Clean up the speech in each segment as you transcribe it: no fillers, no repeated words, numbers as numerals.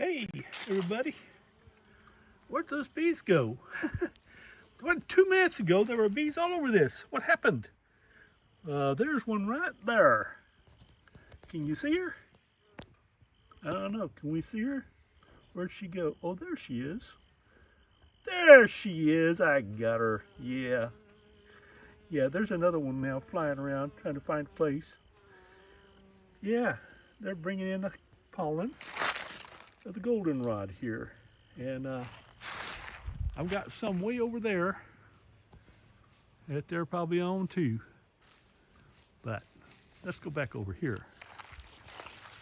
Hey, everybody. Where'd those bees go? What, 2 minutes ago, there were bees all over this. What happened? There's one right there. Can you see her? I don't know. Can we see her? Where'd she go? Oh, there she is. There she is. I got her. Yeah. Yeah, there's another one now flying around trying to find a place. Yeah, they're bringing in the pollen of the goldenrod here. And I've got some way over there that they're probably on too. But let's go back over here.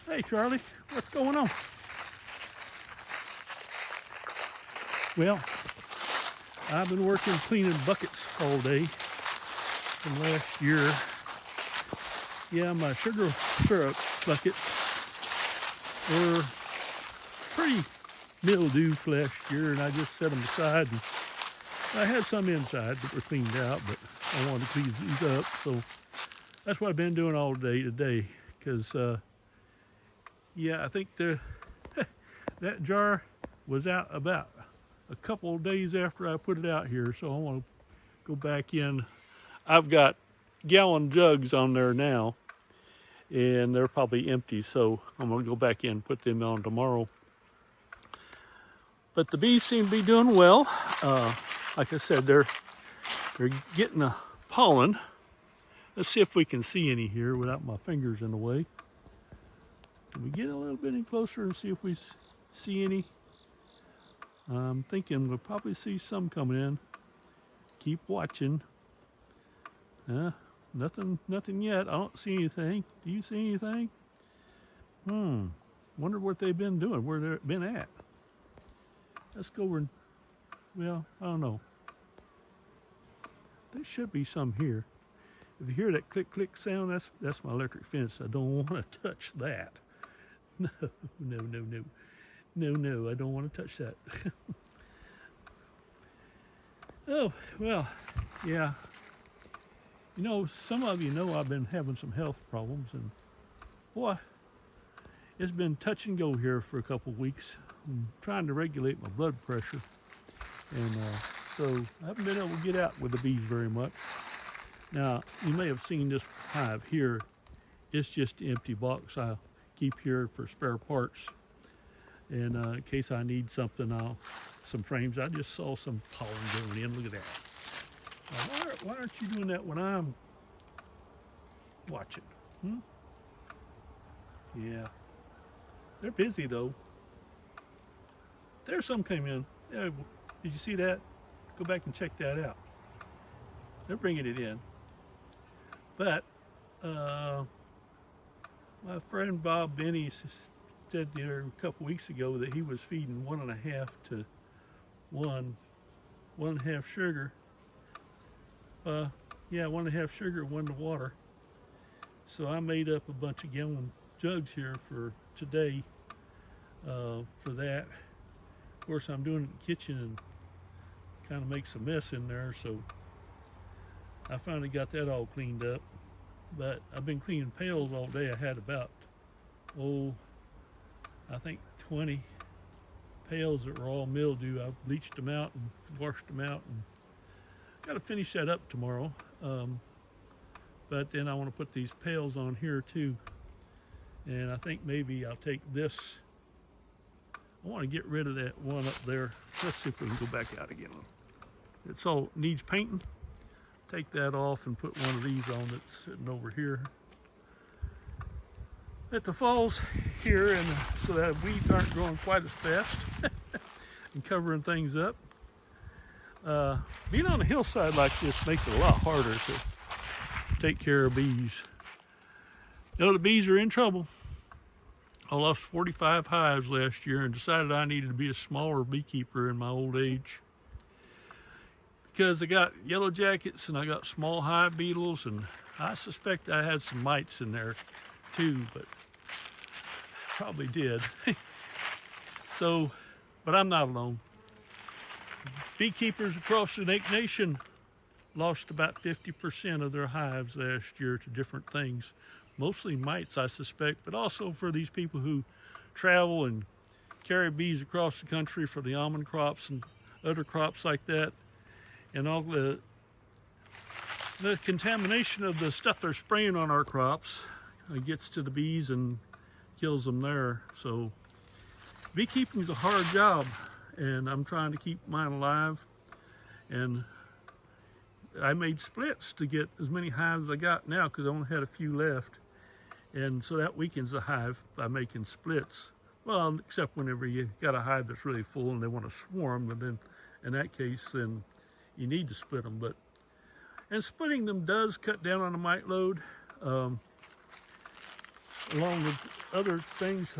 Hey Charlie, what's going on? Well, I've been working cleaning buckets all day from last year. Yeah, my sugar syrup buckets were pretty mildewed last year, and I just set them aside. And I had some inside that were cleaned out, but I wanted to clean these up, so that's what I've been doing all day today. Because yeah, I think that jar was out about a couple of days after I put it out here, so I want to go back in. I've got gallon jugs on there now, and they're probably empty, so I'm going to go back in and put them on tomorrow. But the bees seem to be doing well. Like I said, they're getting the pollen. Let's see if we can see any here without my fingers in the way. Can we get a little bit in closer and see if we see any? I'm thinking we'll probably see some coming in. Keep watching. Nothing yet. I don't see anything. Do you see anything? Wonder what they've been doing, where they've been at. Let's go over and, well, I don't know. There should be some here. If you hear that click click sound, that's my electric fence. I don't want to touch that. No, I don't want to touch that. Oh, well, yeah. You know, some of you know I've been having some health problems, and boy, it's been touch and go here for a couple of weeks. I'm trying to regulate my blood pressure, and so I haven't been able to get out with the bees very much. Now, you may have seen this hive here. It's just an empty box I keep here for spare parts, and in case I need something, some frames. I just saw some pollen going in. Look at that. Why aren't you doing that when I'm watching? Yeah. They're busy though. There's some came in. Yeah, did you see that? Go back and check that out. They're bringing it in. But my friend Bob Benny said there a couple weeks ago that he was feeding 1.5 to 1.5 sugar. Yeah, 1.5 sugar, 1 to water. So I made up a bunch of gallon jugs here for today for that. Of course, I'm doing it in the kitchen and kind of makes a mess in there, so I finally got that all cleaned up. But I've been cleaning pails all day. I had about, I think 20 pails that were all mildew. I bleached them out and washed them out, and got to finish that up tomorrow. But then I want to put these pails on here too, and I think maybe I'll take this. I want to get rid of that one up there. Let's see if we can go back out again. It's all needs painting. Take that off and put one of these on that's sitting over here at the falls here, and so that weeds aren't growing quite as fast and covering things up. Being on a hillside like this makes it a lot harder to take care of bees. You know, the bees are in trouble. I lost 45 hives last year and decided I needed to be a smaller beekeeper in my old age, because I got yellow jackets and I got small hive beetles, and I suspect I had some mites in there too, but probably did. So, but I'm not alone. Beekeepers across the nation lost about 50% of their hives last year to different things. Mostly mites, I suspect, but also for these people who travel and carry bees across the country for the almond crops and other crops like that. And all the contamination of the stuff they're spraying on our crops gets to the bees and kills them there. So beekeeping is a hard job, and I'm trying to keep mine alive. And I made splits to get as many hives as I got now, because I only had a few left. And so that weakens the hive by making splits. Well, except whenever you got a hive that's really full and they want to swarm, and then in that case, then you need to split them. And splitting them does cut down on the mite load, along with other things,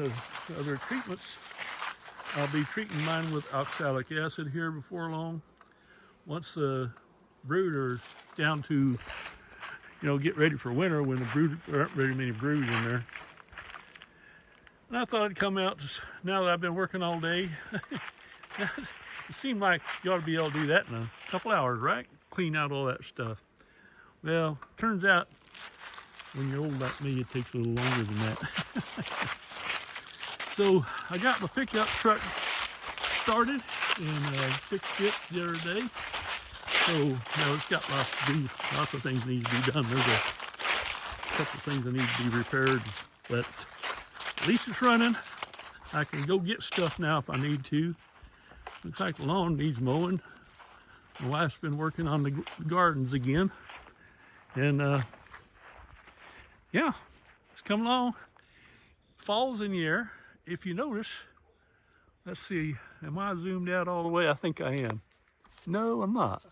other treatments. I'll be treating mine with oxalic acid here before long. Once the brood are down to, get ready for winter, when the brood, there aren't very many broods in there. And I thought I'd come out just now that I've been working all day. It seemed like you ought to be able to do that in a couple hours, right? Clean out all that stuff. Well, turns out when you're old like me, it takes a little longer than that. So I got my pickup truck started and fixed it the other day. So it's got lots of things need to be done. There's a couple of things that need to be repaired, but at least it's running. I can go get stuff now if I need to. Looks like the lawn needs mowing. My wife's been working on the gardens again. And yeah, it's coming along. Fall's in the air. If you notice, let's see, am I zoomed out all the way? I think I am. No, I'm not.